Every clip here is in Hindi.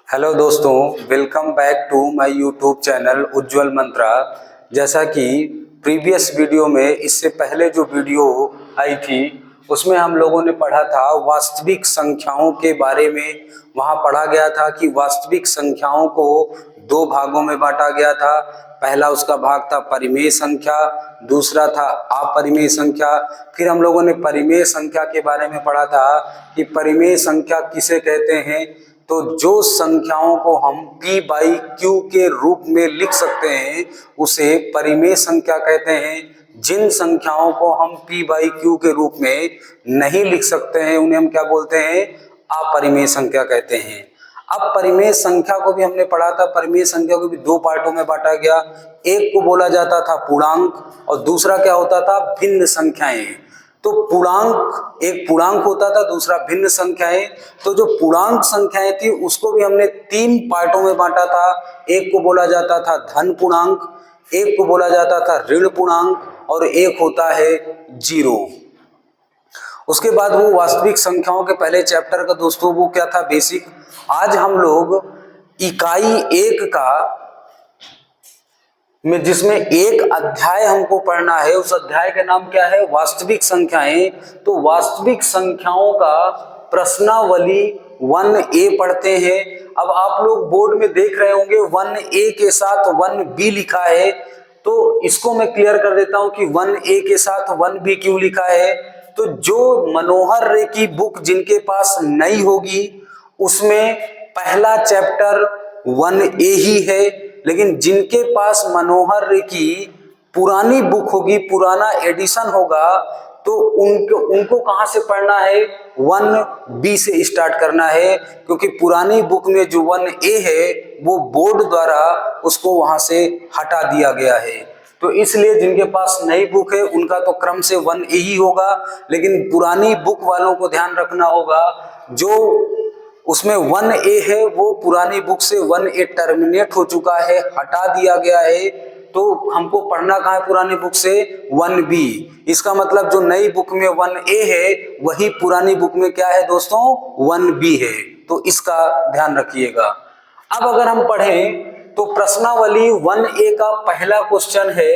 हेलो दोस्तों, welcome back to my YouTube channel Ujjwal Mantra. जैसा कि प्रीवियस वीडियो में इससे पहले जो वीडियो आई थी उसमें हम लोगों ने पढ़ा था वास्तविक संख्याओं के बारे में। वहाँ पढ़ा गया था कि वास्तविक संख्याओं को दो भागों में बांटा गया था। पहला उसका भाग था परिमेय संख्या, दूसरा था अपरिमेय संख्या। फिर हम लोगों ने परिमेय संख्या के बारे में पढ़ा था कि परिमेय संख्या किसे कहते हैं। तो जो संख्याओं को हम p बाई क्यू के रूप में लिख सकते हैं उसे परिमेय संख्या कहते हैं। जिन संख्याओं को हम p बाई क्यू के रूप में नहीं लिख सकते हैं उन्हें हम क्या बोलते हैं, अपरिमेय संख्या कहते हैं। अब परिमेय संख्या को भी हमने पढ़ा था। परिमेय संख्या को भी दो पार्टों में बांटा गया। एक को बोला जाता था पूर्णांक और दूसरा क्या होता था, भिन्न संख्याएं। तो पूर्णांक, एक पूर्णांक होता था, दूसरा भिन्न संख्याएं। तो जो पूर्णांक संख्याएं थी उसको भी हमने तीन पार्टों में बांटा था। एक को बोला जाता था धन पूर्णांक, एक को बोला जाता था ऋण पूर्णांक और एक होता है जीरो। उसके बाद वो वास्तविक संख्याओं के पहले चैप्टर का दोस्तों वो क्या था, बेसिक। आज हम लोग इकाई एक का में जिसमें एक अध्याय हमको पढ़ना है, उस अध्याय का नाम क्या है, वास्तविक संख्याएं। तो वास्तविक संख्याओं का प्रश्नावली 1A पढ़ते हैं। अब आप लोग बोर्ड में देख रहे होंगे 1A के साथ 1B लिखा है, तो इसको मैं क्लियर कर देता हूं कि 1A के साथ 1B क्यों लिखा है। तो जो मनोहर रे की बुक जिनके पास नहीं होगी उसमें पहला चैप्टर 1A ही है, लेकिन जिनके पास मनोहर रे की पुरानी बुक होगी, पुराना एडिशन होगा, तो उनको कहां से पढ़ना है, 1B से स्टार्ट करना है। क्योंकि पुरानी बुक में जो 1A है वो बोर्ड द्वारा उसको वहां से हटा दिया गया है। तो इसलिए जिनके पास नई बुक है उनका तो क्रम से 1A ही होगा, लेकिन पुरानी बुक वालों को ध्यान रखना होगा जो उसमें 1A है वो पुरानी बुक से 1A टर्मिनेट हो चुका है, हटा दिया गया है। तो हमको पढ़ना कहाँ है, पुरानी बुक से 1B। इसका मतलब जो नई बुक में 1A है वही पुरानी बुक में क्या है दोस्तों, 1B है। तो इसका ध्यान रखिएगा। अब अगर हम पढ़ें तो प्रश्नावली 1A का पहला क्वेश्चन है,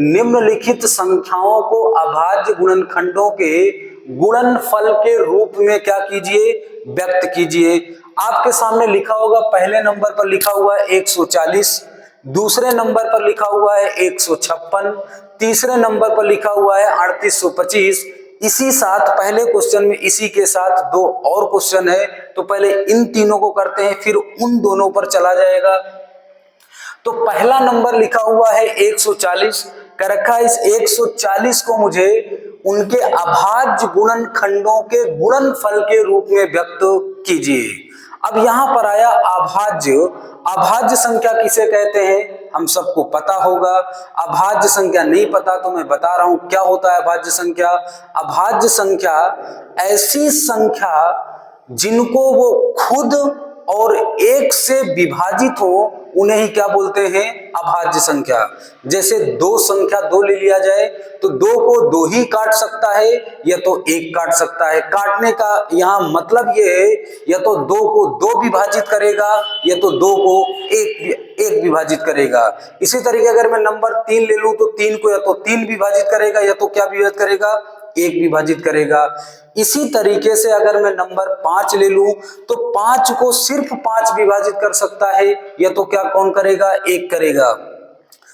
निम्नलिखित संख्याओं को अभाज्य गुणनखंडों के गुणनफल के रूप में क्या कीजिए, व्यक्त कीजिए। आपके सामने लिखा होगा, पहले नंबर पर लिखा हुआ है 140, दूसरे नंबर पर लिखा हुआ है 156, तीसरे नंबर पर लिखा हुआ है 3825। इसी साथ पहले क्वेश्चन में इसी के साथ दो और क्वेश्चन है, तो पहले इन तीनों को करते हैं फिर उन दोनों पर चला जाएगा। तो पहला नंबर लिखा हुआ है 140, कर रखा है इस 140 को मुझे उनके अभाज्य गुणनखंडों के गुणनफल के रूप में व्यक्त कीजिए। अब यहां पर आया अभाज्य। अभाज्य संख्या किसे कहते हैं हम सबको पता होगा। अभाज्य संख्या नहीं पता तो मैं बता रहा हूं क्या होता है अभाज्य संख्या। अभाज्य संख्या ऐसी संख्या जिनको वो खुद और एक से विभाजित हो उन्हें ही क्या बोलते हैं, अभाज्य संख्या। जैसे दो संख्या दो ले लिया जाए तो दो को दो ही काट सकता है या तो एक काट सकता है। काटने का यहां मतलब ये है या तो दो को दो विभाजित करेगा या तो दो को एक विभाजित करेगा। इसी तरीके अगर मैं नंबर 3 ले लूं तो 3 को या तो 3 विभाजित करेगा या तो क्या विभाजित करेगा, एक विभाजित करेगा। इसी तरीके से अगर मैं नंबर 5 ले लूं तो 5 को सिर्फ 5 विभाजित कर सकता है या तो क्या कौन करेगा, एक करेगा।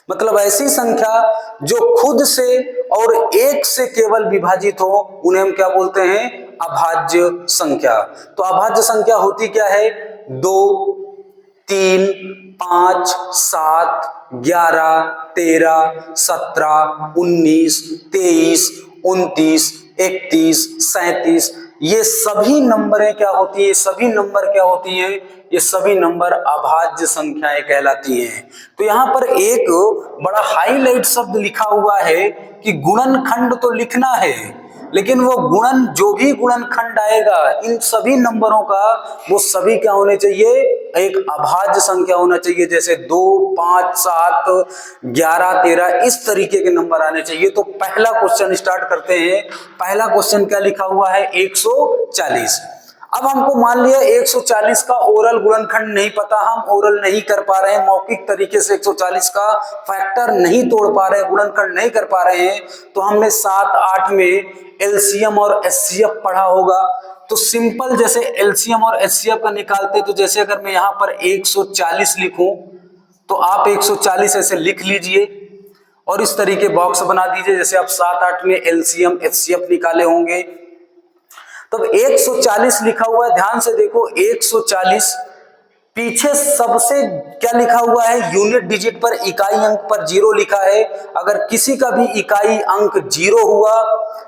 मतलब ऐसी संख्या जो खुद से और एक से केवल विभाजित हो उन्हें हम क्या बोलते हैं, अभाज्य संख्या। तो अभाज्य संख्या होती क्या है, 2, 3, 5, 7, 11, 13, 17, 19, 23, 29, 31, 37, ये सभी नंबरें क्या होती है, सभी नंबर क्या होती हैं, ये सभी नंबर अभाज्य संख्याएं कहलाती हैं। तो यहां पर एक बड़ा हाईलाइट शब्द लिखा हुआ है कि गुणनखंड तो लिखना है, लेकिन वो गुणन जो भी गुणनखंड आएगा इन सभी नंबरों का वो सभी क्या होने चाहिए, एक अभाज्य संख्या होना चाहिए। जैसे 2, 5, 7, 11, 13 इस तरीके के नंबर आने चाहिए। तो पहला क्वेश्चन स्टार्ट करते हैं। पहला क्वेश्चन क्या लिखा हुआ है, 140। अब हमको मान लिया 140 का ओरल गुणनखंड नहीं पता, हम ओरल नहीं कर पा रहे हैं, मौखिक तरीके से 140 का फैक्टर नहीं तोड़ पा रहे हैं, गुणनखंड नहीं कर पा रहे हैं, तो हमने 7, 8 में एलसीएम और एचसीएफ पढ़ा होगा। तो सिंपल जैसे एलसीएम और एचसीएफ का निकालते, तो जैसे अगर मैं यहाँ पर 140 लिखूं तो आप 140 ऐसे लिख लीजिए और इस तरीके बॉक्स बना दीजिए जैसे आप 7, 8 में एलसीएम एचसीएफ निकाले होंगे। तब 140 लिखा हुआ है, ध्यान से देखो 140 पीछे सबसे क्या लिखा हुआ है, यूनिट डिजिट पर इकाई अंक पर 0 लिखा है। अगर किसी का भी इकाई अंक 0 हुआ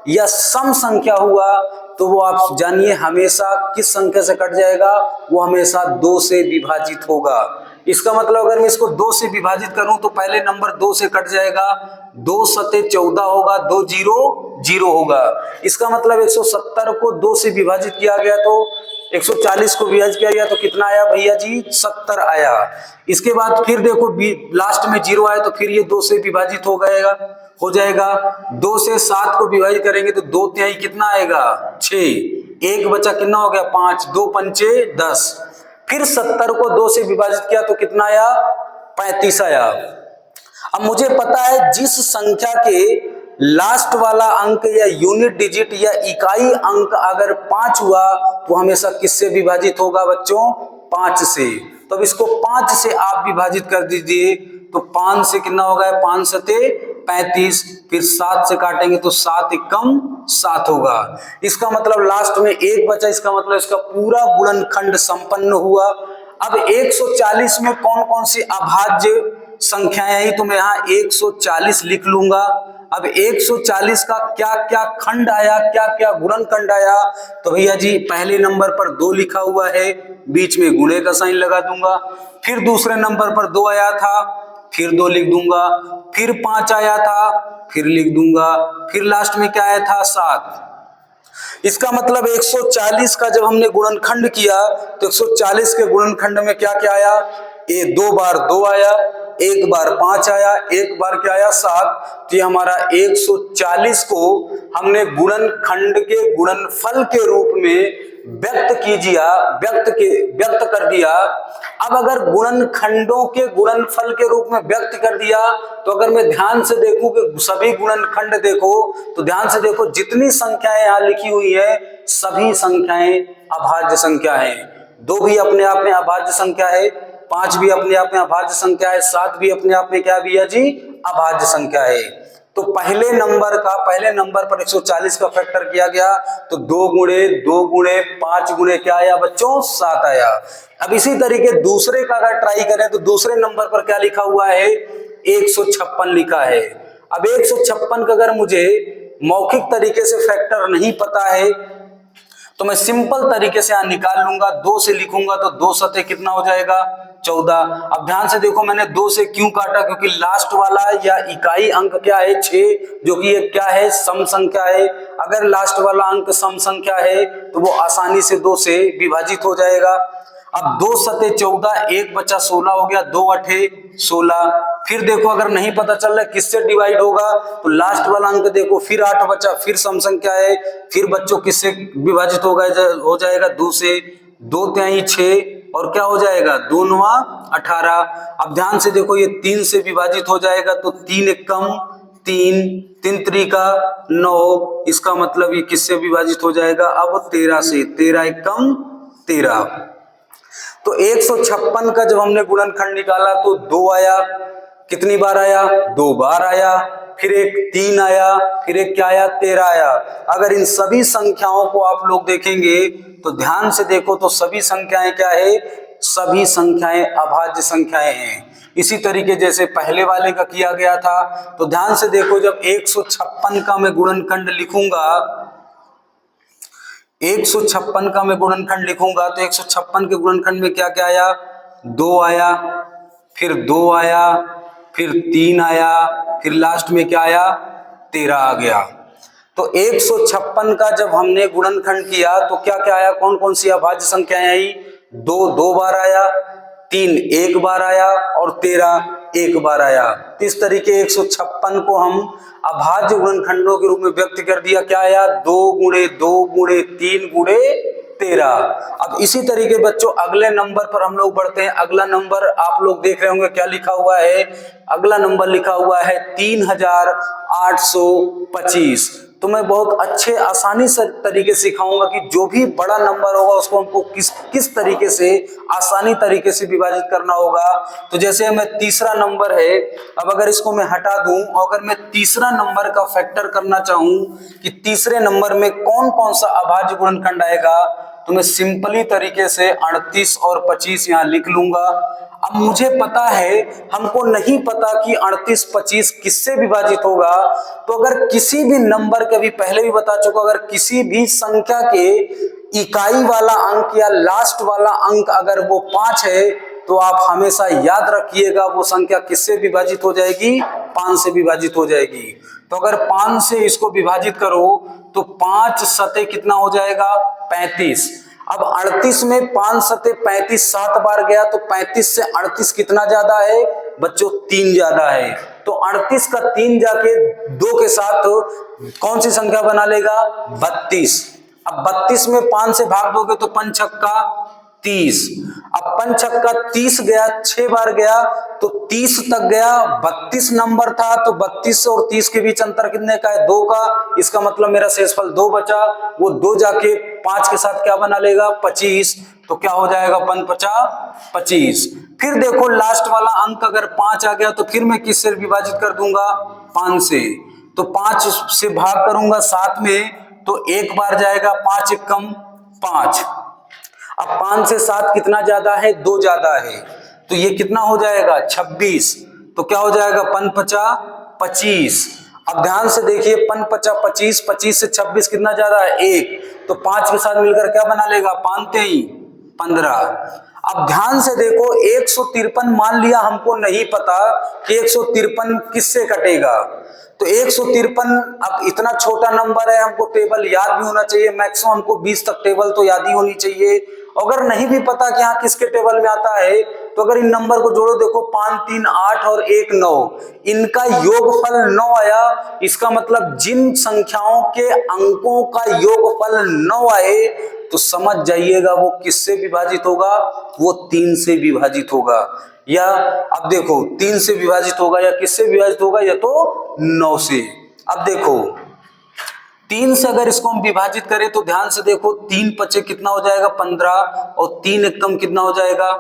या सम संख्या हुआ तो वो आप जानिए हमेशा किस संख्या से कट जाएगा, वो हमेशा 2 से विभाजित होगा। इसका मतलब अगर मैं इसको 2 से विभाजित करूं तो पहले नंबर 2 से कट जाएगा, 2 सते 14 होगा, 2 0 0 होगा। इसका मतलब 170 को 2 से विभाजित किया गया तो 140 को विभाजित किया गया तो कितना आया भैया जी, 70 आया। इसके बाद फिर देखो लास्ट में 0 आया तो फिर ये 2 से विभाजित हो जाएगा। 2 से 7 को विभाजित करेंगे तो 2 तिहाई कितना आएगा, 6, एक बचा कितना हो गया, 5, 2 पंचे 10। फिर 70 को 2 से विभाजित किया तो कितना आया, 35 आया। अब मुझे पता है जिस संख्या के लास्ट वाला अंक या यूनिट डिजिट या इकाई अंक अगर 5 हुआ तो हमेशा किससे विभाजित होगा बच्चों, 5 से। तो अब इसको 5 से आप विभाजित कर दीजिए तो 5 से कितना होगा, 5 सते 35, फिर 7 से काटेंगे तो 7 एकम 7 होगा। इसका मतलब लास्ट में 1 बचा, इसका मतलब इसका पूरा गुणनखंड संपन्न हुआ। अब 140 में कौन कौन सी अभाज्य संख्याएं आई, तो मैं यहाँ 140 लिख लूंगा। अब 140 का क्या क्या खंड आया, क्या क्या गुणनखंड आया, तो भैया जी पहले नंबर पर 2 लिखा हुआ है, बीच में गुणे का साइन लगा दूंगा। फिर दूसरे नंबर पर 2 आया था, फिर 2 लिख दूंगा। फिर 5 आया था, फिर लिख दूंगा। फिर लास्ट में क्या आया था, 7। इसका मतलब 140 का जब हमने गुणनखंड किया तो 140 के गुणनखंड में क्या क्या आया, 2 बार 2 आया, 1 बार 5 आया, 1 बार क्या आया, 7। तो हमारा 140 को हमने गुणनखंड के गुणनफल के रूप में व्यक्त कर दिया। अब अगर गुणनखंडों के गुणनफल के रूप में व्यक्त कर दिया तो अगर मैं ध्यान से देखूं कि सभी गुणनखंड देखो तो ध्यान से देखो जितनी संख्याएं यहां लिखी हुई है सभी संख्याएं अभाज्य संख्या है। 2 भी अपने आप में अभाज्य संख्या है, 5 भी अपने आप में अभाज्य संख्या है, 7 भी अपने आप में क्या भैया जी, अभाज्य संख्या है। तो पहले नंबर पर 140 का फैक्टर किया गया तो 2 गुणे 5 गुणे क्या आया बच्चों, 7 आया। अब इसी तरीके दूसरे का अगर ट्राई करें तो दूसरे नंबर पर क्या लिखा हुआ है, 156 लिखा है। अब 156 का अगर मुझे मौखिक तरीके से फैक्टर नहीं पता है तो मैं सिंपल तरीके से यहां निकाल लूंगा, 2 से लिखूंगा तो 2 सते कितना हो जाएगा, 14। अब ध्यान से देखो मैंने 2 से क्यों काटा, क्योंकि लास्ट वाला या इकाई अंक क्या है, 6, जो कि ये क्या है, सम संख्या है। अगर लास्ट वाला अंक सम संख्या है तो वो आसानी से 2 से विभाजित हो जाएगा। अब 2 सते 14, 1 बचा 16 हो गया, 2 अठे 16। फिर देखो अगर नहीं पता चल रहा किससे डिवाइड होगा तो लास्ट वाला अंक देखो, फिर 8 बचा, फिर सम संख्या है, फिर बच्चों किससे विभाजित हो जाएगा, 2 से। 2 तिहाई 6 और क्या हो जाएगा, 2 9 18। अब ध्यान से देखो ये 3 से विभाजित हो जाएगा तो 3 एकम 3, 3 त्रिका 9। इसका मतलब ये किससे विभाजित हो जाएगा, अब 13 से, 13 एकम 13। तो 156 का जब हमने गुणनखंड निकाला तो 2 आया, कितनी बार आया, 2 बार आया। फिर एक 3 आया, फिर एक क्या आया, 13 आया। अगर इन सभी संख्याओं को आप लोग देखेंगे तो ध्यान से देखो तो सभी संख्याएं क्या है, सभी संख्याएं अभाज्य संख्याएं हैं। इसी तरीके जैसे पहले वाले का किया गया था तो ध्यान से देखो जब 156 का मैं गुणनखंड लिखूंगा, 156 का मैं गुणनखंड लिखूंगा तो 156 के गुणनखंड में क्या क्या आया, 2 आया, फिर 2 आया, फिर 3 आया, फिर लास्ट में क्या आया, 13 आ गया। तो 156 का जब हमने गुणनखंड किया तो क्या क्या आया, कौन कौन सी अभाज्य संख्याएं आई, 2 2 बार आया, 3 1 बार आया और 13 1 बार आया। तो इस तरीके 156 को हम अभाज्य गुणनखंडों के रूप में व्यक्त कर दिया। क्या आया, 2 गुणे 2 गुणे 3 गुणे 13। अब इसी तरीके बच्चों अगले नंबर पर हम लोग बढ़ते हैं। अगला नंबर आप लोग देख रहे होंगे क्या लिखा हुआ है, अगला नंबर लिखा हुआ है 3825। तो मैं बहुत अच्छे आसानी से तरीके से सिखाऊंगा कि जो भी बड़ा नंबर होगा उसको हमको किस तरीके से आसानी तरीके से विभाजित करना होगा। तो जैसे मैं तीसरा नंबर है, अब अगर इसको मैं हटा दूं और अगर मैं तीसरा नंबर का फैक्टर करना चाहूं कि तीसरे नंबर में कौन कौन सा अभाज्य गुणनखंड आएगा, तो मैं सिंपली तरीके से 38 और 25 यहां लिख लूंगा। अब मुझे पता है, हमको नहीं पता कि 38 25 किससे विभाजित होगा। तो अगर किसी भी नंबर के, भी पहले भी बता चुका, अगर किसी भी संख्या के इकाई वाला अंक या लास्ट वाला अंक अगर वो 5 है तो आप हमेशा याद रखिएगा वो संख्या किससे विभाजित हो जाएगी, 5 से विभाजित हो जाएगी। तो अगर 5 से इसको विभाजित करो तो 5 सते कितना हो जाएगा, 35। अब 38 में 5 सते 35 7 बार गया तो 35 से 38 कितना ज्यादा है बच्चों, 3 ज्यादा है। तो 38 का 3 जाके 2 के साथ कौन सी संख्या बना लेगा, 32। अब 32 में 5 से भाग दोगे तो 5 छक्का 30। अब 5 छक्का 30 गया, 6 बार गया तो 30 तक गया, 32 नंबर था तो 32 और 30 के बीच अंतर कितने का है, 2 का। इसका मतलब मेरा शेषफल 2 बचा, वो 2 जाके 5 के साथ क्या बना लेगा, 25। तो क्या हो जाएगा, 5 5 25। फिर देखो लास्ट वाला अंक अगर 5 आ गया तो फिर मैं किससे विभाजित कर दूंगा, 5 से। तो 5 से भाग करूंगा 7 में तो 1 बार जाएगा, 5 एकम 5। अब 5 से 7 कितना ज्यादा है, 2 ज्यादा है। तो ये कितना हो जाएगा, 26। तो क्या हो जाएगा, 5 5 25। अब ध्यान से देखिए, 5 5 25, 25 से 26 कितना ज्यादा है, 1। तो 5 के साथ मिलकर क्या बना लेगा, 5 3 15। अब ध्यान से देखो 153 मान लिया, हमको नहीं पता कि 153 किससे कटेगा। तो 153, अब इतना छोटा नंबर है, हमको टेबल याद भी होना चाहिए, मैक्सिमम हमको 20 तक टेबल तो याद ही होनी चाहिए। अगर नहीं भी पता कि यहाँ किसके टेबल में आता है तो अगर इन नंबर को जोड़ो, देखो 5 3 8 और 1 9, इनका योगफल 9 आया। इसका मतलब जिन संख्याओं के अंकों का योगफल 9 आए तो समझ जाइएगा वो किससे विभाजित होगा, वो 3 से विभाजित होगा। या अब देखो 3 से विभाजित होगा या किससे विभाजित होगा, या तो 9 से। अब देखो 3 से अगर इसको हम विभाजित करें तो ध्यान से देखो, 3 पचे कितना हो जाएगा, 15, और 3 एकम कितना हो जाएगा,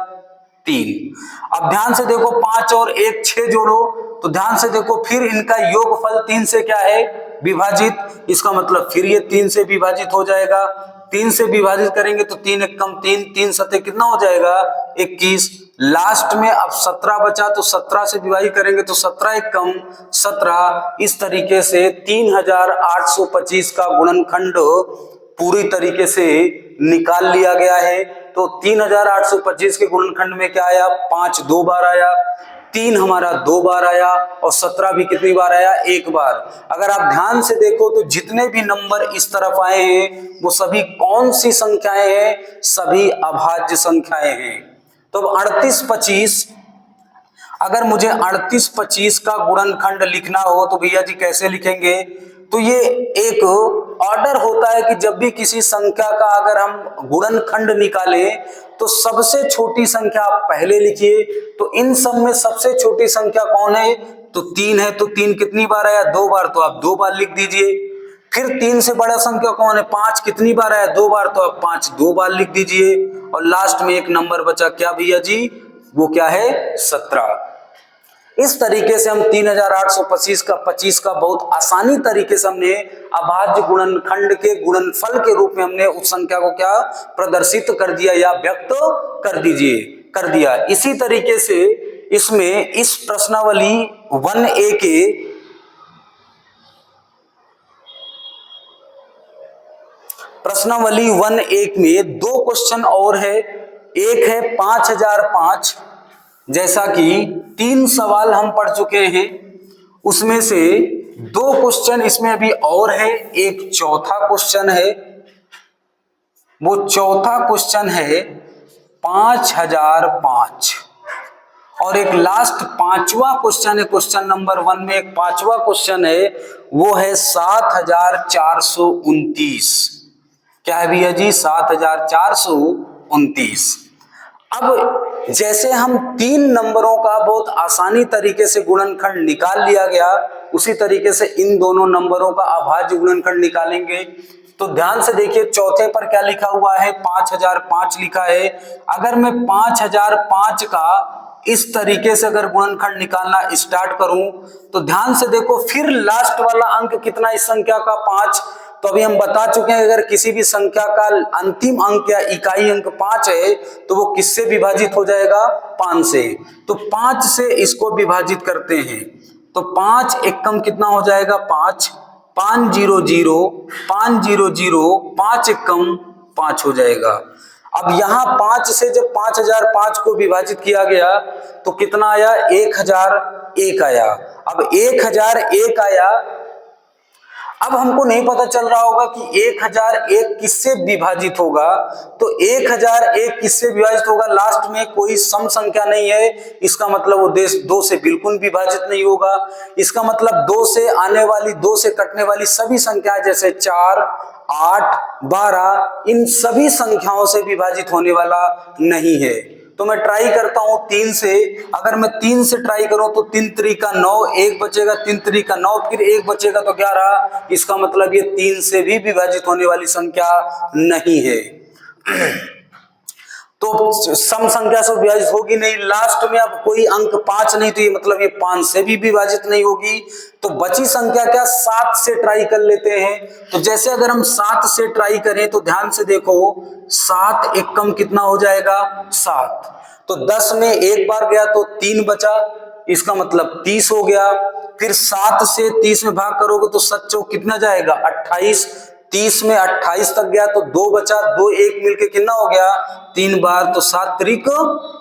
3। अब ध्यान से देखो 5 और 1 6 जोड़ो तो ध्यान से देखो फिर इनका योगफल 3 से क्या है, विभाजित। इसका मतलब फिर ये 3 से विभाजित हो जाएगा। 3 से विभाजित करेंगे तो 3 एकम 3, 3 सते कितना हो जाएगा, 21। लास्ट में अब 17 बचा तो 17 से विभाजित करेंगे तो 17 एकम 17। इस तरीके से 3825 का गुणनखंड पूरी तरीके से निकाल लिया गया है। तो 3825 के गुणनखंड में क्या आया, 5 2 बार आया, 3 हमारा 2 बार आया, और 17 भी कितनी बार आया, 1 बार। अगर आप ध्यान से देखो तो जितने भी नंबर इस तरफ आए हैं वो सभी कौन सी संख्याएं हैं, सभी अभाज्य संख्याएं हैं। तो 38 25, अगर मुझे 38 25 का गुणनखंड लिखना हो तो भैया जी कैसे लिखेंगे, तो ये एक ऑर्डर होता है कि जब भी किसी संख्या का अगर हम गुणनखंड निकालें तो सबसे छोटी संख्या आप पहले लिखिए। तो इन सब में सबसे छोटी संख्या कौन है, तो 3 है। तो 3 कितनी बार आया, 2 बार, तो आप 2 बार लिख दीजिए। फिर 3 से बड़ा संख्या कौन है, 5 कितनी बार आया, 2 बार, तो आप 5 2 बार लिख दीजिए। और लास्ट में एक नंबर बचा, क्या भैया जी, वो क्या है, 17। इस तरीके से हम 3825 का 25 का बहुत आसानी तरीके से हमने अभाज्य गुणनखंड के गुणनफल के रूप में हमने उस संख्या को क्या प्रदर्शित कर दिया या व्यक्त कर दिया। इसी तरीके से इसमें इस प्रश्नावली 1A के प्रश्नावली 1A में 2 क्वेश्चन और है। एक है 5005, जैसा कि 3 सवाल हम पढ़ चुके हैं, उसमें से 2 क्वेश्चन इसमें अभी और है। एक चौथा क्वेश्चन है, वो चौथा क्वेश्चन है 5005, और एक लास्ट 5वां क्वेश्चन है। क्वेश्चन नंबर 1 में एक 5वां क्वेश्चन है, वो है 7429। क्या है भैया जी? 7429। अब जैसे हम 3 नंबरों का बहुत आसानी तरीके से गुणनखंड निकाल लिया गया, उसी तरीके से इन दोनों नंबरों का अभाज्य गुणनखंड निकालेंगे। तो ध्यान से देखिए, चौथे पर क्या लिखा हुआ है? 5005 लिखा है। अगर मैं 5005 का इस तरीके से अगर गुणनखंड निकालना स्टार्ट करूं तो ध्यान से देखो, फिर लास्ट वाला अंक कितना इस संख्या का? 5। तो अभी हम बता चुके हैं, अगर किसी भी संख्या का अंतिम अंक या इकाई अंक 5 है तो वो किससे विभाजित हो जाएगा? 5 से। तो 5 से इसको विभाजित करते हैं तो 5 एकम कितना हो जाएगा? 5 500 500 5 एकम 5 हो जाएगा। अब यहां 5 से जब 5005 को विभाजित किया गया तो कितना आया? 1001 आया। अब 1001 आया। अब हमको नहीं पता चल रहा होगा कि 1001 किससे विभाजित होगा। तो 1001 किससे विभाजित होगा? लास्ट में कोई सम संख्या नहीं है, इसका मतलब वो 2 से बिल्कुल विभाजित नहीं होगा। इसका मतलब 2 से आने वाली, 2 से कटने वाली सभी संख्याएं जैसे 4, 8, 12, इन सभी संख्याओं से विभाजित होने वाला नहीं है। तो मैं ट्राई करता हूं 3 से। अगर मैं 3 से ट्राई करूं तो 3 त्रिका 9, 1 बचेगा, 3 त्रिका 9, फिर 1 बचेगा तो 11। इसका मतलब ये 3 से भी विभाजित होने वाली संख्या नहीं है। तो सम संख्या से विभाजित होगी नहीं। लास्ट में अब कोई अंक 5 नहीं, तो ये मतलब ये 5 से भी विभाजित नहीं होगी। तो बची संख्या क्या? 7 से ट्राई कर लेते हैं। तो जैसे अगर हम 7 से ट्राई करें तो ध्यान से देखो, 7 एकम कितना हो जाएगा? 7। तो 10 में एक बार गया तो 3 बचा, इसका मतलब 30 हो गया। फिर 7 से 30 में भाग करोगे तो 7 चौक कितना जाएगा? 28। 30 में 28 तक गया तो 2 बचा, 2 1 मिलके कितना हो गया? 3 बार, तो 7 त्रिक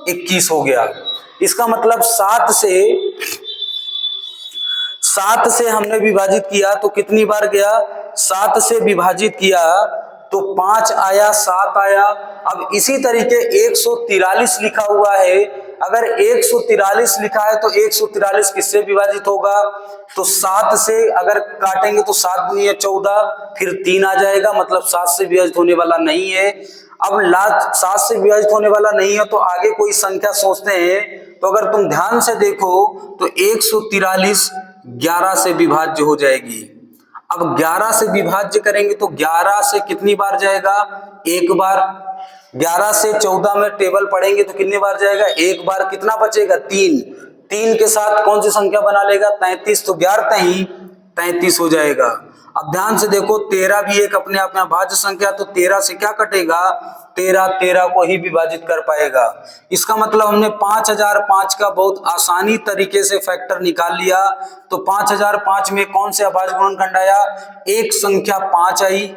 21 हो गया। इसका मतलब 7 से हमने विभाजित किया तो कितनी बार गया? 7 से विभाजित किया तो 5 आया, 7 आया। अब इसी तरीके 143 लिखा हुआ है। अगर 143 लिखा है तो 143 किससे विभाजित होगा? तो 7 से अगर काटेंगे तो 7 दूनी 14, फिर 3 आ जाएगा, मतलब 7 से विभाजित होने वाला नहीं है। अब लास्ट 7 से विभाजित होने वाला नहीं है तो आगे कोई संख्या सोचते हैं। तो अगर तुम ध्यान से देखो तो 143 11 से विभाज्य हो जाएगी। अब 11 से विभाज्य करेंगे तो 11 से कितनी बार जाएगा? एक बार। 11 से 14 में टेबल पढ़ेंगे तो कितनी बार जाएगा? एक बार। कितना बचेगा? 3। 3 के साथ कौन सी संख्या बना लेगा? 33। तो 11 ही 33 हो जाएगा। अब ध्यान से देखो, 13 भी एक अपने आप में अभाज्य संख्या, तो 13 से क्या कटेगा? 13 को ही विभाजित कर पाएगा। इसका मतलब हमने 5005 का बहुत आसानी तरीके से फैक्टर निकाल लिया। तो 5005 में कौन से अभाज्य गुणनखंड आया? एक संख्या 5 आई,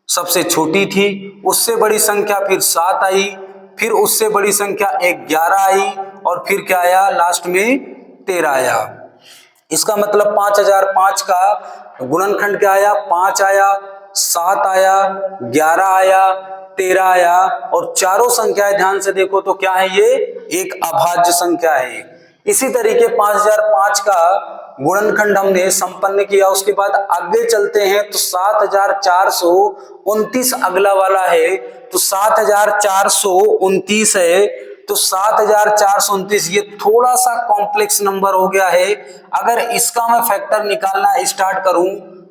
सबसे छोटी थी। उससे बड़ी संख्या फिर 7 आई, फिर उससे बड़ी संख्या 11 आई, और फिर क्या आया? लास्ट में 13 आया। इसका मतलब 5005 का गुणनखंड क्या आया? 5 आया, 7 आया, 11 आया, 13 आया, और चारों संख्याएं ध्यान से देखो तो क्या है? ये एक अभाज्य संख्या है। इसी तरीके 5005 का गुणनखंड हमने संपन्न किया। उसके बाद आगे चलते हैं तो 7429 अगला वाला है। तो 7429 है, तो 7429 ये थोड़ा सा कॉम्प्लेक्स नंबर हो गया है। अगर इसका मैं फैक्टर निकालना स्टार्ट करूं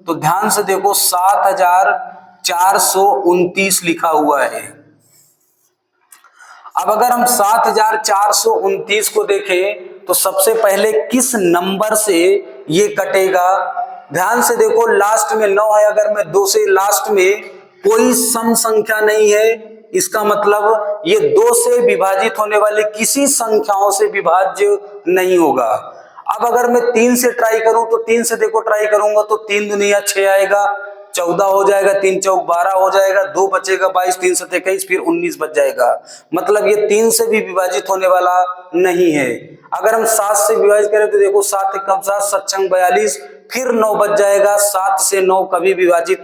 तो ध्यान से देखो, 7429 लिखा हुआ है। अब अगर हम 7429 को देखें तो सबसे पहले किस नंबर से ये कटेगा? ध्यान से देखो, लास्ट में 9 है। अगर मैं 2 से, लास्ट में कोई सम संख्या नहीं है, इसका मतलब ये 2 से विभाजित होने वाले किसी संख्याओं से विभाज्य नहीं होगा। अब अगर मैं 3 से ट्राई करूं तो 3 से देखो ट्राई करूंगा तो 3 दुनिया 6 आएगा, 14 हो जाएगा, 3 चौक 12 हो जाएगा, 2 बचेगा 22, 3 7 21, फिर 19 बच जाएगा। मतलब ये 3 से भी विभाजित होने वाला नहीं है। अगर हम 7 से विभाजित करें तो देखो 7 एकम 7, 7 छंग 42, फिर 9 बच जाएगा। 7 से 9 कभी विभाजित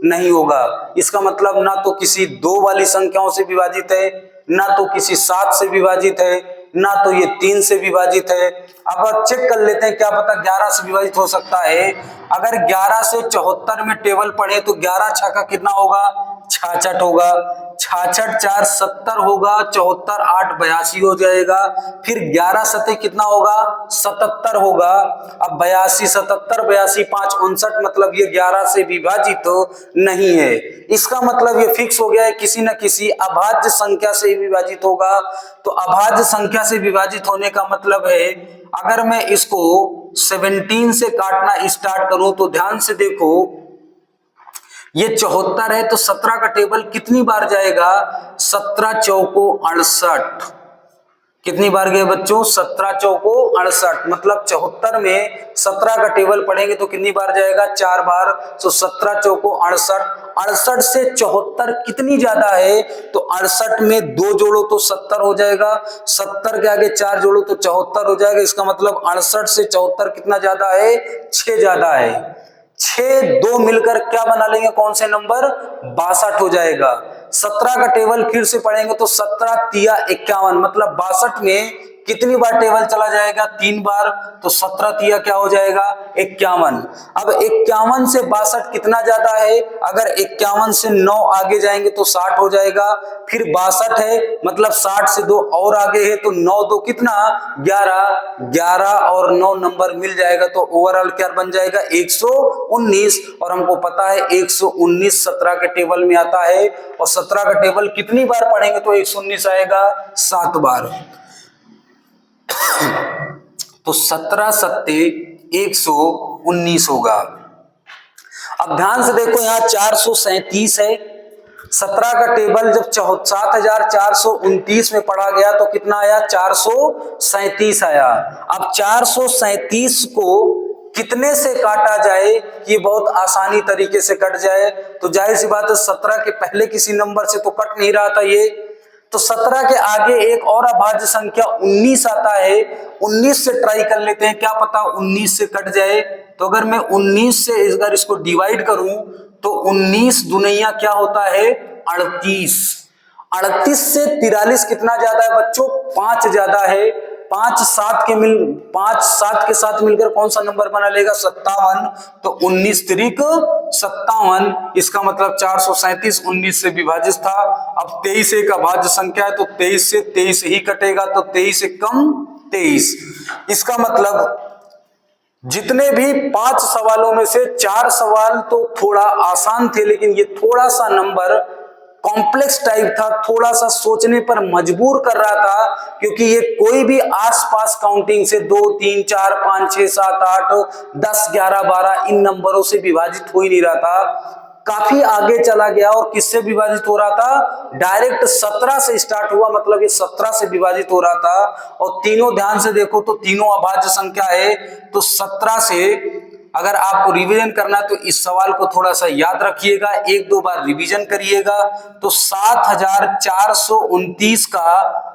नहीं होगा। इसका मतलब ना तो किसी 2 वाली संख्याओं से विभाजित है, ना तो किसी 7 से विभाजित है, ना तो ये 3 से विभाजित है। अब चेक कर लेते हैं, क्या पता 11 से विभाजित हो सकता है। अगर 11 से 74 में टेबल पढ़े तो 11 छक्का कितना होगा, 66 होगा, 66 4 70 होगा, 74 8 82 हो जाएगा, फिर 11 सते कितना होगा, 77 होगा। अब 82 77 82 5 59, मतलब ये 11 से विभाजित तो नहीं है। इसका मतलब ये फिक्स हो गया है किसी न किसी अभाज्य संख्या से विभाजित होगा। तो अभाज्य संख्या से विभाजित होने का मतलब है, अगर मैं इसको 17 से काटना स्टार्ट करूं तो ध्यान से देखो, ये 74 है तो 17 का टेबल कितनी बार जाएगा, 17 चौको 68, कितनी बार गए बच्चों, 17 चौको 68, मतलब 74 में 17 का टेबल पढ़ेंगे तो कितनी बार जाएगा, 4 बार। तो 17 चौको 68, 68 से 74 कितनी ज्यादा है, तो 68 में 2 जोड़ो तो 70 हो जाएगा, 70 के आगे 4 जोड़ो तो 74 हो जाएगा। इसका मतलब 68 से 74 कितना ज्यादा है, 6 ज्यादा है। 6 2 मिलकर क्या बना लेंगे, कौन से नंबर, 62 हो जाएगा। 17 का टेबल फिर से पढ़ेंगे तो 17 तिया 51, मतलब 62 में कितनी बार टेबल चला जाएगा, 3 बार। तो 17 तिया क्या हो जाएगा, 51। अब 51 से 62 कितना ज्यादा है, अगर 51 से 9 आगे जाएंगे तो 60 हो जाएगा, फिर 62 है, मतलब 60 से 2 और आगे है तो 9 2 कितना, 11, 11 और 9 नंबर मिल जाएगा तो ओवरऑल क्या बन जाएगा, 119। और हमको पता है 119 17 के टेबल में आता है, और 17 का टेबल कितनी बार पढ़ेंगे तो 119 आएगा, 7 बार। तो 17 सत्ते 119 होगा। अब ध्यान से देखो यहाँ 437 है, 17 का टेबल जब 7429 में पढ़ा गया तो कितना आया, 437 आया। अब 437 को कितने से काटा जाए कि बहुत आसानी तरीके से कट जाए, तो जाहिर सी बात है 17 के पहले किसी नंबर से तो कट नहीं रहा था ये, तो 17 के आगे एक और अभाज्य संख्या 19 आता है, 19 से ट्राई कर लेते हैं, क्या पता 19 से कट जाए। तो अगर मैं 19 से अगर इसको डिवाइड करूं तो 19 दुनिया क्या होता है, 38। 38 से 43 कितना ज्यादा है बच्चों, 5 ज्यादा है। 5 7 के साथ मिलकर कौन सा नंबर बना लेगा, 57। तो 19 तिरिक 57, इसका मतलब 437 19 से विभाजित था। अब 23 एक अभाज्य संख्या है तो 23 से 23 ही कटेगा, तो 23 से कम 23। इसका मतलब जितने भी 5 सवालों में से 4 सवाल तो थोड़ा आसान थे, लेकिन ये थोड़ा सा नंबर कॉम्प्लेक्स टाइप था, थोड़ा सा सोचने पर मजबूर कर रहा था, क्योंकि ये कोई भी आसपास काउंटिंग से 2 3 4 5 6 7 8 10 11 12 इन नंबरों से विभाजित हो ही नहीं रहा था, काफी आगे चला गया। और किससे विभाजित हो रहा था, डायरेक्ट 17 से स्टार्ट हुआ, मतलब ये 17 से विभाजित हो रहा था। और तीनों ध्यान से देखो तो तीनों अभाज्य संख्या है, तो 17 से अगर आपको रिवीजन करना है तो इस सवाल को थोड़ा सा याद रखिएगा, 1-2 बार रिवीजन करिएगा। तो 7429 का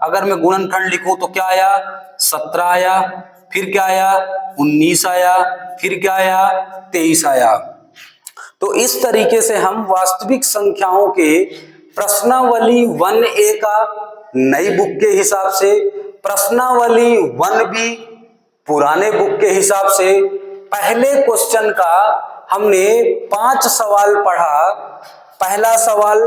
अगर मैं गुणनखंड लिखूं तो क्या आया, 17 आया, फिर क्या आया, 19 आया, फिर क्या आया, 23 आया। तो इस तरीके से हम वास्तविक संख्याओं के प्रश्नावली 1A का नई बुक के हिसाब से, प्रश्नावली 1B पुराने बुक के हिसाब से, पहले क्वेश्चन का हमने 5 सवाल पढ़ा, पहला सवाल,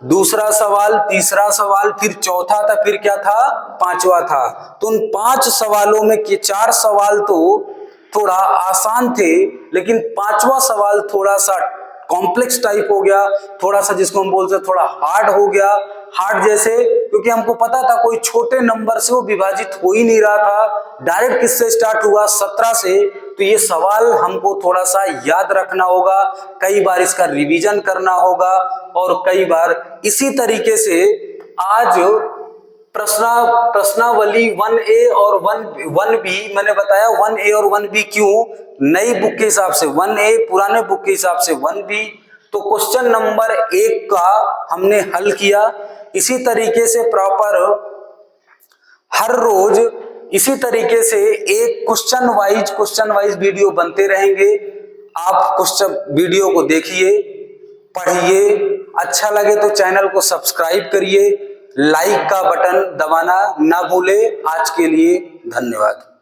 दूसरा सवाल, तीसरा सवाल, फिर चौथा था, फिर क्या था, 5वां था। तो उन 5 सवालों में के 4 सवाल तो थोड़ा आसान थे, लेकिन 5वां सवाल थोड़ा सा कॉम्प्लेक्स टाइप हो गया, थोड़ा सा जिसको हम बोलते हैं थोड़ा हार्ड हो गया। हार्ड जैसे, क्योंकि हमको पता था कोई छोटे नंबर से वो विभाजित हो ही नहीं रहा था, डायरेक्ट किससे स्टार्ट हुआ, 17 से। तो ये सवाल हमको थोड़ा सा याद रखना होगा, कई बार इसका रिवीजन करना होगा, और कई बार इसी तरीके से आज प्रश्नावली 1A और 1B मैंने बताया, 1A और 1B क्यों, नई बुक के हिसाब से 1A, पुराने बुक के हिसाब से 1B। तो क्वेश्चन नंबर 1 का हमने हल किया। इसी तरीके से प्रॉपर हर रोज इसी तरीके से एक क्वेश्चन वाइज वीडियो बनते रहेंगे। आप क्वेश्चन वीडियो को देखिए, पढ़िए, अच्छा लगे तो चैनल को सब्सक्राइब करिए, लाइक का बटन दबाना ना भूले। आज के लिए धन्यवाद।